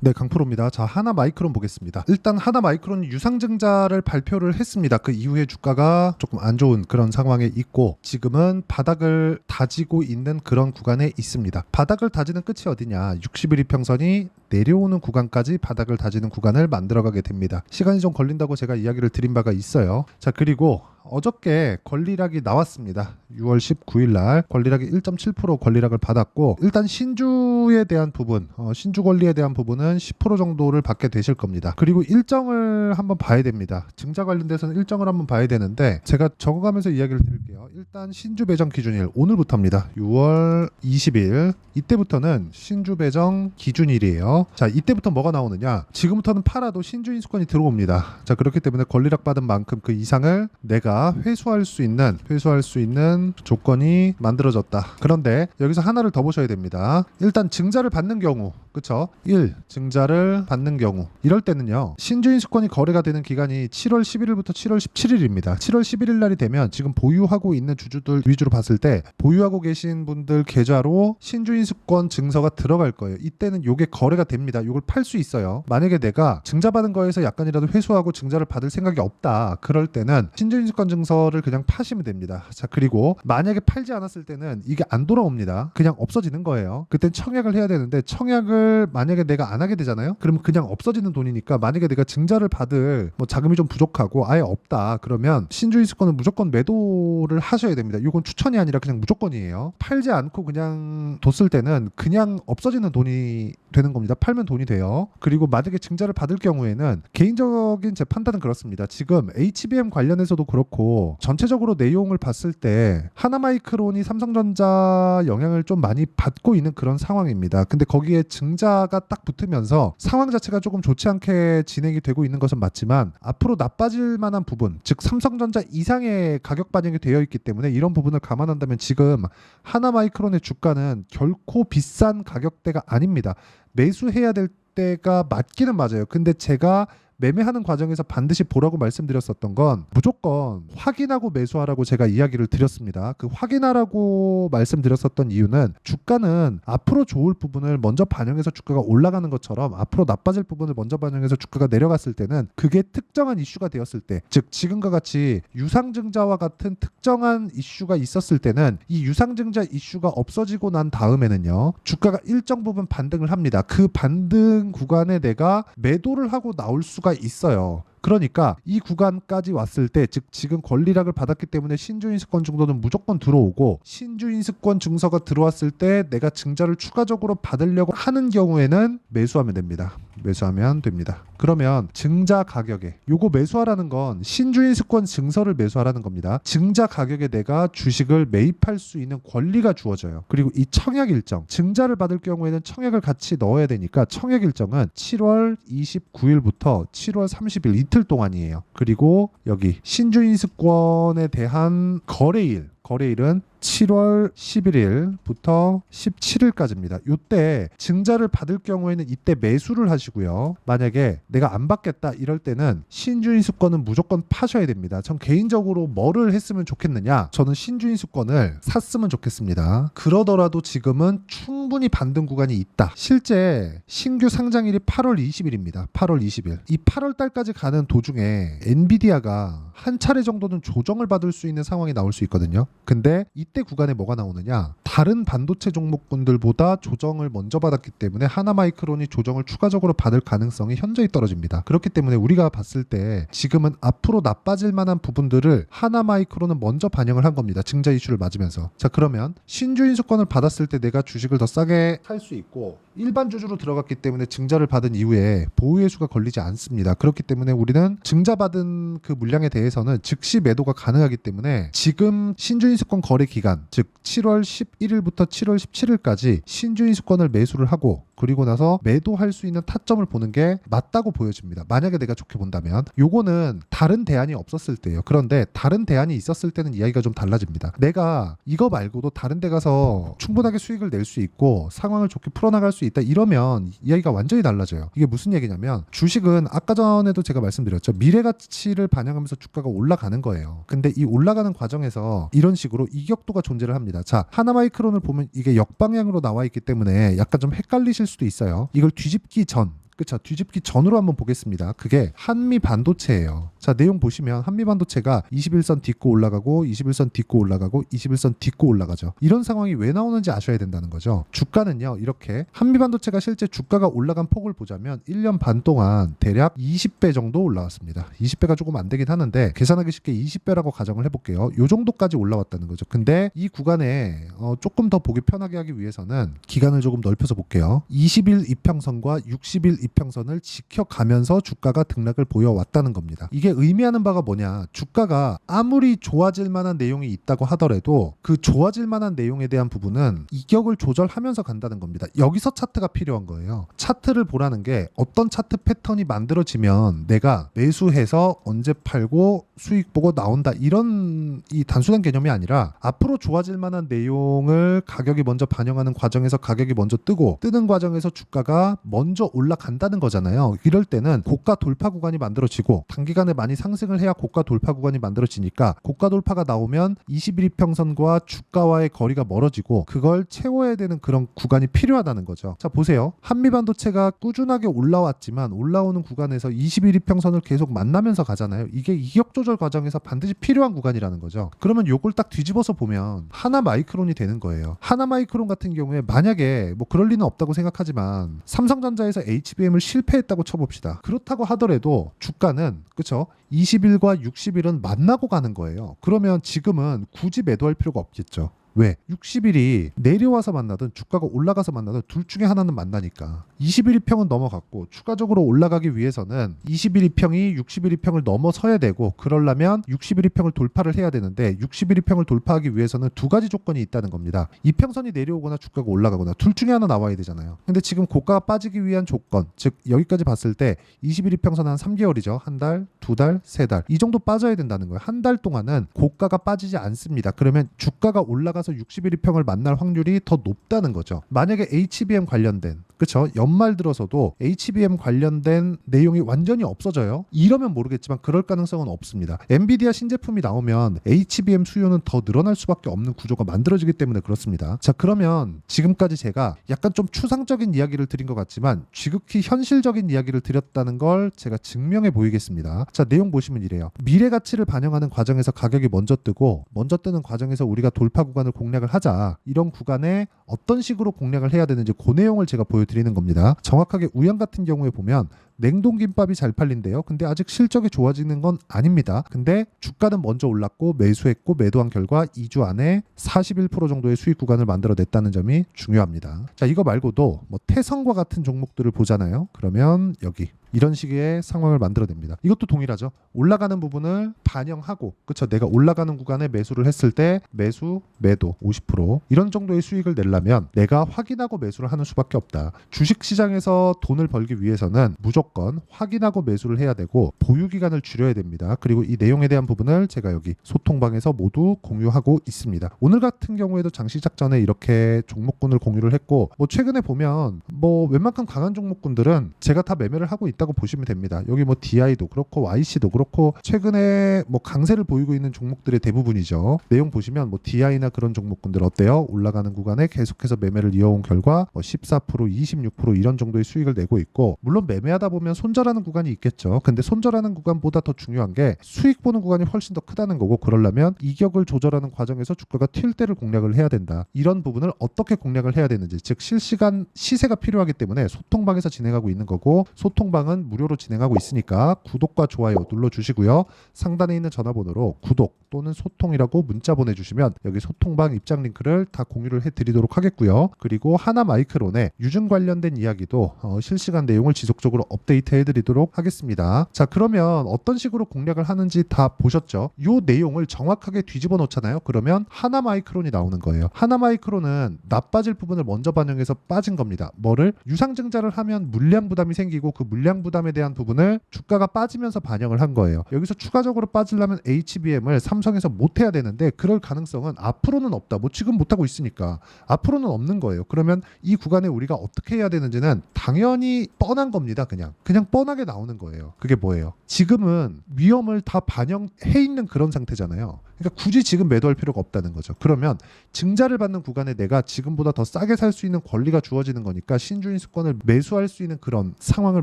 네, 강프로입니다. 자, 하나마이크론 보겠습니다. 일단 하나마이크론 유상증자를 발표를 했습니다. 그 이후에 주가가 조금 안 좋은 그런 상황에 있고 지금은 바닥을 다지고 있는 그런 구간에 있습니다. 바닥을 다지는 끝이 어디냐? 60일 이평선이 내려오는 구간까지 바닥을 다지는 구간을 만들어가게 됩니다. 시간이 좀 걸린다고 제가 이야기를 드린 바가 있어요. 자, 그리고 어저께 권리락이 나왔습니다. 6월 19일 날 권리락이 1.7% 권리락을 받았고 일단 신주에 대한 부분, 신주 권리에 대한 부분은 10% 정도를 받게 되실 겁니다. 그리고 일정을 한번 봐야 됩니다. 증자 관련돼서는 일정을 한번 봐야 되는데 제가 적어가면서 이야기를 드릴게요. 일단 신주 배정 기준일 오늘부터입니다. 6월 20일 이때부터는 신주 배정 기준일이에요. 자, 이때부터 뭐가 나오느냐? 지금부터는 팔아도 신주 인수권이 들어옵니다. 자, 그렇기 때문에 권리락 받은 만큼 그 이상을 내가 회수할 수 있는 조건이 만들어졌다. 그런데 여기서 하나를 더 보셔야 됩니다. 일단 증자를 받는 경우, 그쵸? 1. 증자를 받는 경우 이럴 때는요, 신주인수권이 거래가 되는 기간이 7월 11일부터 7월 17일입니다. 7월 11일 날이 되면 지금 보유하고 있는 주주들 위주로 봤을 때 보유하고 계신 분들 계좌로 신주인수권 증서가 들어갈 거예요. 이때는 요게 거래가 됩니다. 요걸 팔 수 있어요. 만약에 내가 증자받은 거에서 약간이라도 회수하고 증자를 받을 생각이 없다, 그럴 때는 신주인수권 증서를 그냥 파시면 됩니다. 자, 그리고 만약에 팔지 않았을 때는 이게 안 돌아옵니다. 그냥 없어지는 거예요. 그땐 청약을 해야 되는데 청약을 만약에 내가 안 하게 되잖아요. 그러면 그냥 없어지는 돈이니까 만약에 내가 증자를 받을 자금이 좀 부족하고 아예 없다, 그러면 신주인수권은 무조건 매도를 하셔야 됩니다. 이건 추천이 아니라 그냥 무조건이에요. 팔지 않고 그냥 뒀을 때는 그냥 없어지는 돈이 되는 겁니다. 팔면 돈이 돼요. 그리고 만약에 증자를 받을 경우에는 개인적인 제 판단은 그렇습니다. 지금 HBM 관련해서도 그렇고 전체적으로 내용을 봤을 때 하나마이크론이 삼성전자 영향을 좀 많이 받고 있는 그런 상황입니다. 근데 거기에 증자가 딱 붙으면서 상황 자체가 조금 좋지 않게 진행이 되고 있는 것은 맞지만 앞으로 나빠질 만한 부분, 즉 삼성전자 이상의 가격 반영이 되어 있기 때문에 이런 부분을 감안한다면 지금 하나마이크론의 주가는 결코 비싼 가격대가 아닙니다. 매수해야 될 때가 맞기는 맞아요. 근데 제가 매매하는 과정에서 반드시 보라고 말씀드렸었던 건 무조건 확인하고 매수하라고 제가 이야기를 드렸습니다. 그 확인하라고 말씀드렸었던 이유는 주가는 앞으로 좋을 부분을 먼저 반영해서 주가가 올라가는 것처럼 앞으로 나빠질 부분을 먼저 반영해서 주가가 내려갔을 때는 그게 특정한 이슈가 되었을 때, 즉 지금과 같이 유상증자와 같은 특정한 이슈가 있었을 때는 이 유상증자 이슈가 없어지고 난 다음에는요, 주가가 일정 부분 반등을 합니다. 그 반등 구간에 내가 매도를 하고 나올 수가 있어요. 그러니까 이 구간까지 왔을 때, 즉 지금 권리락을 받았기 때문에 신주인수권 정도는 무조건 들어오고 신주인수권 증서가 들어왔을 때 내가 증자를 추가적으로 받으려고 하는 경우에는 매수하면 됩니다. 매수하면 됩니다. 그러면 증자 가격에 요거 매수하라는 건 신주인수권 증서를 매수하라는 겁니다. 증자 가격에 내가 주식을 매입할 수 있는 권리가 주어져요. 그리고 이 청약 일정, 증자를 받을 경우에는 청약을 같이 넣어야 되니까 청약 일정은 7월 29일부터 7월 30일 이틀 동안이에요. 그리고 여기 신주인수권에 대한 거래일은 7월 11일부터 17일까지입니다. 이때 증자를 받을 경우에는 이때 매수를 하시고요. 만약에 내가 안 받겠다 이럴 때는 신주인수권은 무조건 파셔야 됩니다. 전 개인적으로 뭐를 했으면 좋겠느냐? 저는 신주인수권을 샀으면 좋겠습니다. 그러더라도 지금은 충분히 반등 구간이 있다. 실제 신규 상장일이 8월 20일입니다. 8월 20일. 이 8월 달까지 가는 도중에 엔비디아가 한 차례 정도는 조정을 받을 수 있는 상황이 나올 수 있거든요. 근데 이때 구간에 뭐가 나오느냐? 다른 반도체 종목군들보다 조정을 먼저 받았기 때문에 하나마이크론이 조정을 추가적으로 받을 가능성이 현저히 떨어집니다. 그렇기 때문에 우리가 봤을 때 지금은 앞으로 나빠질 만한 부분들을 하나마이크론은 먼저 반영을 한 겁니다. 증자 이슈를 맞으면서. 자, 그러면 신주인수권을 받았을 때 내가 주식을 더 싸게 살 수 있고 일반 주주로 들어갔기 때문에 증자를 받은 이후에 보유회수가 걸리지 않습니다. 그렇기 때문에 우리는 증자받은 그 물량에 대해서는 즉시 매도가 가능하기 때문에 지금 신주인수권 거래 기간, 즉 7월 11일부터 7월 17일까지 신주인수권을 매수를 하고 그리고 나서 매도할 수 있는 타점을 보는 게 맞다고 보여집니다. 만약에 내가 좋게 본다면. 요거는 다른 대안이 없었을 때예요. 그런데 다른 대안이 있었을 때는 이야기가 좀 달라집니다. 내가 이거 말고도 다른 데 가서 충분하게 수익을 낼 수 있고 상황을 좋게 풀어나갈 수 있다 이러면 이야기가 완전히 달라져요. 이게 무슨 얘기냐면 주식은 아까 전에도 제가 말씀드렸죠. 미래가치를 반영하면서 주가가 올라가는 거예요. 근데 이 올라가는 과정에서 이런 식으로 이격도가 존재를 합니다. 자, 하나마이크론을 보면 이게 역방향으로 나와 있기 때문에 약간 좀 헷갈리실 수도 있어요. 이걸 뒤집기 전, 그쵸, 뒤집기 전으로 한번 보겠습니다. 그게 한미 반도체예요. 자, 내용 보시면 한미 반도체가 21선 딛고 올라가고 21선 딛고 올라가고 21선 딛고 올라가죠. 이런 상황이 왜 나오는지 아셔야 된다는 거죠. 주가는요, 이렇게 한미 반도체가 실제 주가가 올라간 폭을 보자면 1년 반 동안 대략 20배 정도 올라왔습니다. 20배가 조금 안 되긴 하는데 계산하기 쉽게 20배라고 가정을 해볼게요. 요 정도까지 올라왔다는 거죠. 근데 이 구간에 조금 더 보기 편하게 하기 위해서는 기간을 조금 넓혀서 볼게요. 20일 이평선과 60일 이평선을 지켜가면서 주가가 등락을 보여왔다는 겁니다. 이게 의미하는 바가 뭐냐, 주가가 아무리 좋아질 만한 내용이 있다고 하더라도 그 좋아질 만한 내용에 대한 부분은 이격을 조절하면서 간다는 겁니다. 여기서 차트가 필요한 거예요. 차트를 보라는 게 어떤 차트 패턴이 만들어지면 내가 매수해서 언제 팔고 수익 보고 나온다, 이런 이 단순한 개념이 아니라 앞으로 좋아질 만한 내용을 가격이 먼저 반영하는 과정에서 가격이 먼저 뜨고 뜨는 과정에서 주가가 먼저 올라간다는 거잖아요. 이럴 때는 고가 돌파 구간이 만들어지고 단기간에 많이 상승을 해야 고가 돌파 구간이 만들어지니까 고가 돌파가 나오면 21이평선과 주가와의 거리가 멀어지고 그걸 채워야 되는 그런 구간이 필요하다는 거죠. 자, 보세요. 한미반도체가 꾸준하게 올라왔지만 올라오는 구간에서 21이평선을 계속 만나면서 가잖아요. 이게 이격 조절 과정에서 반드시 필요한 구간이라는 거죠. 그러면 요걸 딱 뒤집어서 보면 하나 마이크론이 되는 거예요. 하나 마이크론 같은 경우에 만약에 뭐 그럴 리는 없다고 생각하지만 삼성전자에서 HBM을 실패했다고 쳐봅시다. 그렇다고 하더라도 주가는, 그쵸, 20일과 60일은 만나고 가는 거예요. 그러면 지금은 굳이 매도할 필요가 없겠죠. 왜? 60일이 내려와서 만나든 주가가 올라가서 만나든 둘 중에 하나는 만나니까. 21이평은 넘어갔고 추가적으로 올라가기 위해서는 21이평이 61이평을 넘어서야 되고, 그러려면 61이평을 돌파를 해야 되는데 61이평을 돌파하기 위해서는 두 가지 조건이 있다는 겁니다. 이평선이 내려오거나 주가가 올라가거나 둘 중에 하나 나와야 되잖아요. 근데 지금 고가가 빠지기 위한 조건, 즉 여기까지 봤을 때 21이평선 한 3개월이죠. 한 달, 두 달, 세 달 이 정도 빠져야 된다는 거예요. 한 달 동안은 고가가 빠지지 않습니다. 그러면 주가가 올라가서 61이평을 만날 확률이 더 높다는 거죠. 만약에 HBM 관련된, 그쵸, 연말 들어서도 HBM 관련된 내용이 완전히 없어져요. 이러면 모르겠지만 그럴 가능성은 없습니다. 엔비디아 신제품이 나오면 HBM 수요는 더 늘어날 수밖에 없는 구조가 만들어지기 때문에 그렇습니다. 자, 그러면 지금까지 제가 약간 좀 추상적인 이야기를 드린 것 같지만 지극히 현실적인 이야기를 드렸다는 걸 제가 증명해 보이겠습니다. 자, 내용 보시면 이래요. 미래 가치를 반영하는 과정에서 가격이 먼저 뜨고 먼저 뜨는 과정에서 우리가 돌파 구간을 공략을 하자. 이런 구간에 어떤 식으로 공략을 해야 되는지 그 내용을 제가 보여드리는 겁니다. 정확하게 우양 같은 경우에 보면 냉동김밥이 잘 팔린대요. 근데 아직 실적이 좋아지는 건 아닙니다. 근데 주가는 먼저 올랐고 매수했고 매도한 결과 2주 안에 41% 정도의 수익 구간을 만들어냈다는 점이 중요합니다. 자, 이거 말고도 뭐 태성과 같은 종목들을 보잖아요. 그러면 여기 이런 식의 상황을 만들어냅니다. 이것도 동일하죠. 올라가는 부분을 반영하고, 그쵸, 내가 올라가는 구간에 매수를 했을 때 매수, 매도 50% 이런 정도의 수익을 내려면 내가 확인하고 매수를 하는 수밖에 없다. 주식시장에서 돈을 벌기 위해서는 무조건 확인하고 매수를 해야 되고 보유기간을 줄여야 됩니다. 그리고 이 내용에 대한 부분을 제가 여기 소통방에서 모두 공유하고 있습니다. 오늘 같은 경우에도 장시작 전에 이렇게 종목군을 공유를 했고, 뭐 최근에 보면 뭐 웬만큼 강한 종목군들은 제가 다 매매를 하고 있다고 보시면 됩니다. 여기 뭐 DI도 그렇고 YC도 그렇고 최근에 뭐 강세를 보이고 있는 종목들의 대부분이죠. 내용 보시면 뭐 DI나 그런 종목군들 어때요? 올라가는 구간에 계속해서 매매를 이어온 결과 뭐 14%, 26% 이런 정도의 수익을 내고 있고, 물론 매매하다 보면 손절하는 구간이 있겠죠. 근데 손절하는 구간보다 더 중요한 게 수익 보는 구간이 훨씬 더 크다는 거고, 그러려면 이격을 조절하는 과정에서 주가가 튈 때를 공략을 해야 된다. 이런 부분을 어떻게 공략을 해야 되는지, 즉 실시간 시세가 필요하기 때문에 소통방에서 진행하고 있는 거고, 소통방은 무료로 진행하고 있으니까 구독과 좋아요 눌러주시고요. 상단에 있는 전화번호로 구독 또는 소통이라고 문자 보내주시면 여기 소통방 입장 링크를 다 공유를 해드리도록 하겠고요. 그리고 하나 마이크론의 유증 관련된 이야기도 실시간 내용을 지속적으로 업데이트 해드리도록 하겠습니다. 자, 그러면 어떤 식으로 공략을 하는지 다 보셨죠? 이 내용을 정확하게 뒤집어 놓잖아요. 그러면 하나 마이크론이 나오는 거예요. 하나 마이크론은 나빠질 부분을 먼저 반영해서 빠진 겁니다. 뭐를? 유상증자를 하면 물량 부담이 생기고 그 물량 부담에 대한 부분을 주가가 빠지면서 반영을 한 거예요. 여기서 추가적으로 빠지려면 HBM을 삼성에서 못 해야 되는데 그럴 가능성은 앞으로는 없다. 뭐 지금 못 하고 있으니까 앞으로는 없는 거예요. 그러면 이 구간에 우리가 어떻게 해야 되는지는 당연히 뻔한 겁니다. 그냥 뻔하게 나오는 거예요. 그게 뭐예요? 지금은 위험을 다 반영해 있는 그런 상태잖아요. 그러니까 굳이 지금 매도할 필요가 없다는 거죠. 그러면 증자를 받는 구간에 내가 지금보다 더 싸게 살 수 있는 권리가 주어지는 거니까 신주인수권을 매수할 수 있는 그런 상황을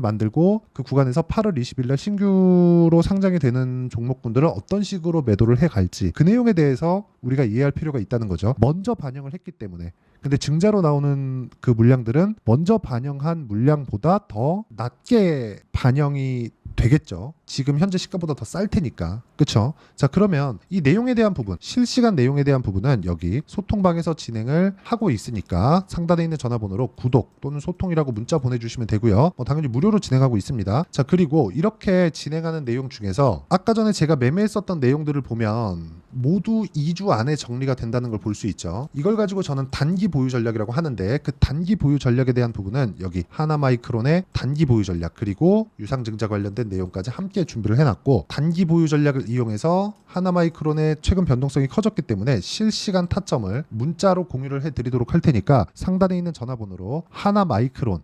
만들고 그 구간에서 8월 20일 날 신규로 상장이 되는 종목군들은 어떤 식으로 매도를 해갈지 그 내용에 대해서 우리가 이해할 필요가 있다는 거죠. 먼저 반영을 했기 때문에. 근데 증자로 나오는 그 물량들은 먼저 반영한 물량보다 더 낮게 반영이 되겠죠. 지금 현재 시가보다 더 쌀 테니까. 그쵸? 자, 그러면 이 내용에 대한 부분, 실시간 내용에 대한 부분은 여기 소통방에서 진행을 하고 있으니까 상단에 있는 전화번호로 구독 또는 소통이라고 문자 보내주시면 되고요. 당연히 무료로 진행하고 있습니다. 자, 그리고 이렇게 진행하는 내용 중에서 아까 전에 제가 매매했었던 내용들을 보면 모두 2주 안에 정리가 된다는 걸 볼 수 있죠. 이걸 가지고 저는 단기 보유 전략이라고 하는데 그 단기 보유 전략에 대한 부분은 여기 하나마이크론의 단기 보유 전략 그리고 유상증자 관련된 내용까지 함께 준비를 해놨고 단기 보유 전략을 이용해서 하나마이크론의 최근 변동성이 커졌기 때문에 실시간 타점을 문자로 공유를 해드리도록 할 테니까 상단에 있는 전화번호로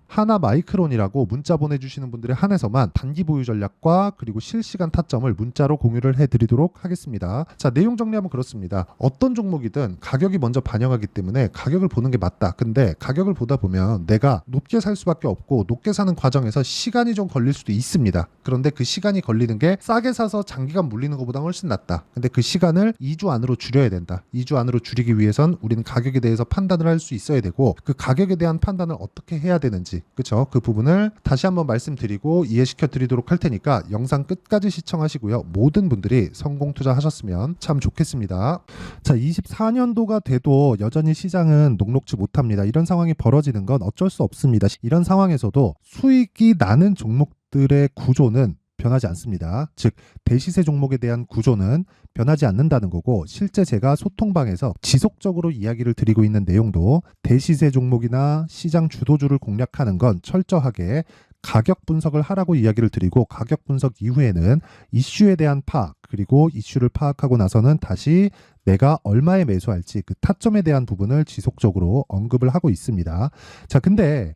하나마이크론이라고 문자 보내주시는 분들에 한해서만 단기 보유 전략과 그리고 실시간 타점을 문자로 공유를 해드리도록 하겠습니다. 자, 내용 정리하면 그렇습니다. 어떤 종목이든 가격이 먼저 반영하기 때문에 가격을 보는 게 맞다. 근데 가격을 보다 보면 내가 높게 살 수밖에 없고 높게 사는 과정에서 시간이 좀 걸릴 수도 있습니다. 그런데 그 시간이 걸리는 게 싸게 사서 장기간 물리는 것보다 훨씬 낫다. 근데 그 시간을 2주 안으로 줄여야 된다. 2주 안으로 줄이기 위해선 우리는 가격에 대해서 판단을 할 수 있어야 되고 그 가격에 대한 판단을 어떻게 해야 되는지 그쵸? 그 부분을 다시 한번 말씀드리고 이해시켜 드리도록 할 테니까 영상 끝까지 시청하시고요. 모든 분들이 성공 투자하셨으면 참 좋겠습니다. 자, 24년도가 돼도 여전히 시장은 녹록지 못합니다. 이런 상황이 벌어지는 건 어쩔 수 없습니다. 이런 상황에서도 수익이 나는 종목들의 구조는 변하지 않습니다. 즉 대시세 종목에 대한 구조는 변하지 않는다는 거고 실제 제가 소통방에서 지속적으로 이야기를 드리고 있는 내용도 대시세 종목이나 시장 주도주를 공략하는 건 철저하게 가격 분석을 하라고 이야기를 드리고 가격 분석 이후에는 이슈에 대한 파악 그리고 이슈를 파악하고 나서는 다시 내가 얼마에 매수할지 그 타점에 대한 부분을 지속적으로 언급을 하고 있습니다. 자, 근데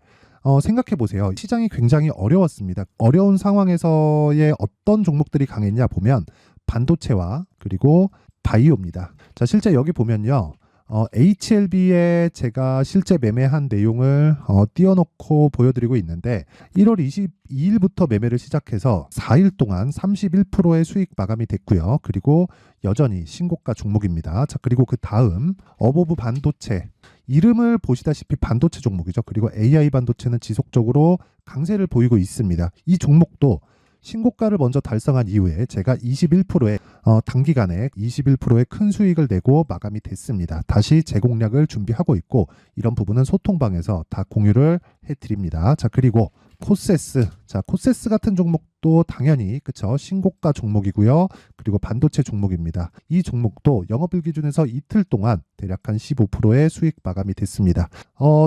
생각해 보세요. 시장이 굉장히 어려웠습니다. 어려운 상황에서의 어떤 종목들이 강했냐 보면 반도체와 그리고 바이오입니다. 자, 실제 여기 보면요. HLB에 제가 실제 매매한 내용을 띄워놓고 보여드리고 있는데 1월 22일부터 매매를 시작해서 4일 동안 31%의 수익 마감이 됐고요. 그리고 여전히 신고가 종목입니다. 자, 그리고 그 다음 어보브 반도체 이름을 보시다시피 반도체 종목이죠. 그리고 AI 반도체는 지속적으로 강세를 보이고 있습니다. 이 종목도 신고가를 먼저 달성한 이후에 제가 21%의 단기간에 21%의 큰 수익을 내고 마감이 됐습니다. 다시 재공략을 준비하고 있고 이런 부분은 소통방에서 다 공유를 해드립니다. 자, 그리고 코세스. 자, 코세스 같은 종목도 당연히 그쵸 신고가 종목이고요. 그리고 반도체 종목입니다. 이 종목도 영업일 기준에서 이틀 동안 대략 한 15%의 수익 마감이 됐습니다.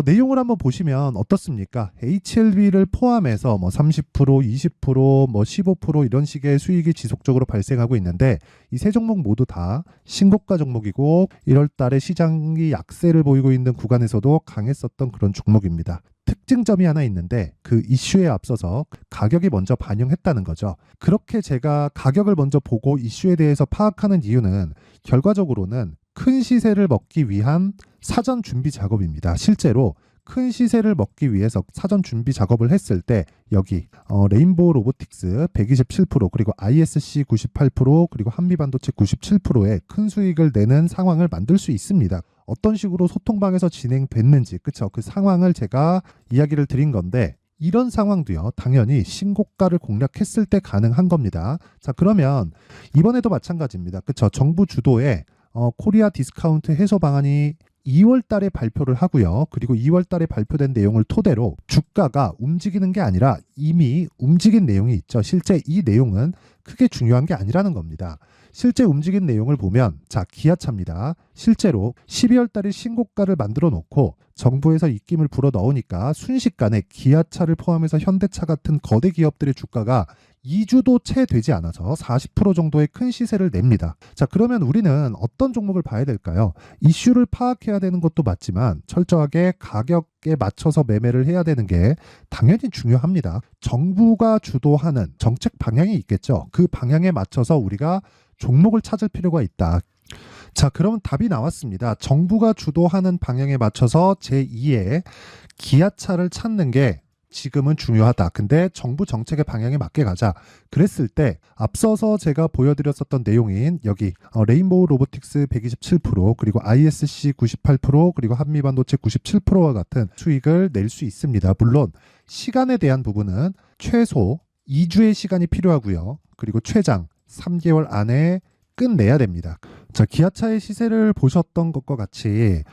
내용을 한번 보시면 어떻습니까? HLB를 포함해서 뭐 30%, 20%, 뭐 15% 이런 식의 수익이 지속적으로 발생하고 있는데 이 세 종목 모두 다 신고가 종목이고 1월 달에 시장이 약세를 보이고 있는 구간에서도 강했었던 그런 종목입니다. 특징점이 하나 있는데 그 이슈에 앞서서 가격이 먼저 반영했다는 거죠. 그렇게 제가 가격을 먼저 보고 이슈에 대해서 파악하는 이유는 결과적으로는 큰 시세를 먹기 위한 사전 준비 작업입니다. 실제로 큰 시세를 먹기 위해서 사전 준비 작업을 했을 때 여기 레인보우 로보틱스 127% 그리고 ISC 98% 그리고 한미반도체 97%의 큰 수익을 내는 상황을 만들 수 있습니다. 어떤 식으로 소통방에서 진행됐는지 그쵸? 그 상황을 제가 이야기를 드린 건데 이런 상황도요 당연히 신고가를 공략했을 때 가능한 겁니다. 자, 그러면 이번에도 마찬가지입니다. 그쵸? 정부 주도의 코리아 디스카운트 해소 방안이 2월 달에 발표를 하고요. 그리고 2월 달에 발표된 내용을 토대로 주가가 움직이는 게 아니라 이미 움직인 내용이 있죠. 실제 이 내용은 크게 중요한 게 아니라는 겁니다. 실제 움직인 내용을 보면 자, 기아차입니다. 실제로 12월 달에 신고가를 만들어 놓고 정부에서 입김을 불어 넣으니까 순식간에 기아차를 포함해서 현대차 같은 거대 기업들의 주가가 2주도 채 되지 않아서 40% 정도의 큰 시세를 냅니다. 자, 그러면 우리는 어떤 종목을 봐야 될까요? 이슈를 파악해야 되는 것도 맞지만 철저하게 가격에 맞춰서 매매를 해야 되는 게 당연히 중요합니다. 정부가 주도하는 정책 방향이 있겠죠. 그 방향에 맞춰서 우리가 종목을 찾을 필요가 있다. 자, 그러면 답이 나왔습니다. 정부가 주도하는 방향에 맞춰서 제2의 기아차를 찾는 게 지금은 중요하다. 근데 정부 정책의 방향에 맞게 가자. 그랬을 때 앞서서 제가 보여드렸었던 내용인 여기 레인보우 로보틱스 127% 그리고 ISC 98% 그리고 한미반도체 97%와 같은 수익을 낼 수 있습니다. 물론 시간에 대한 부분은 최소 2주의 시간이 필요하고요. 그리고 최장 3개월 안에 끝내야 됩니다. 자, 기아차의 시세를 보셨던 것과 같이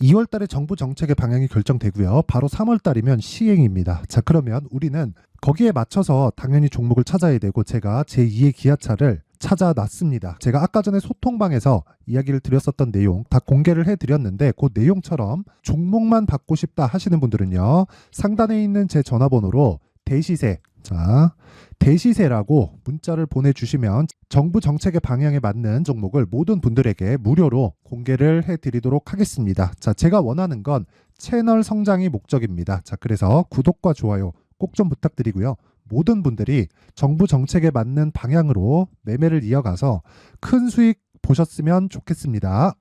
2월 달에 정부 정책의 방향이 결정되고요. 바로 3월 달이면 시행입니다. 자, 그러면 우리는 거기에 맞춰서 당연히 종목을 찾아야 되고 제가 제2의 기아차를 찾아놨습니다. 제가 아까 전에 소통방에서 이야기를 드렸었던 내용 다 공개를 해드렸는데 그 내용처럼 종목만 받고 싶다 하시는 분들은요. 상단에 있는 제 전화번호로 대시세, 자, 대시세라고 문자를 보내주시면 정부 정책의 방향에 맞는 종목을 모든 분들에게 무료로 공개를 해드리도록 하겠습니다. 자, 제가 원하는 건 채널 성장이 목적입니다. 자, 그래서 구독과 좋아요 꼭 좀 부탁드리고요. 모든 분들이 정부 정책에 맞는 방향으로 매매를 이어가서 큰 수익 보셨으면 좋겠습니다.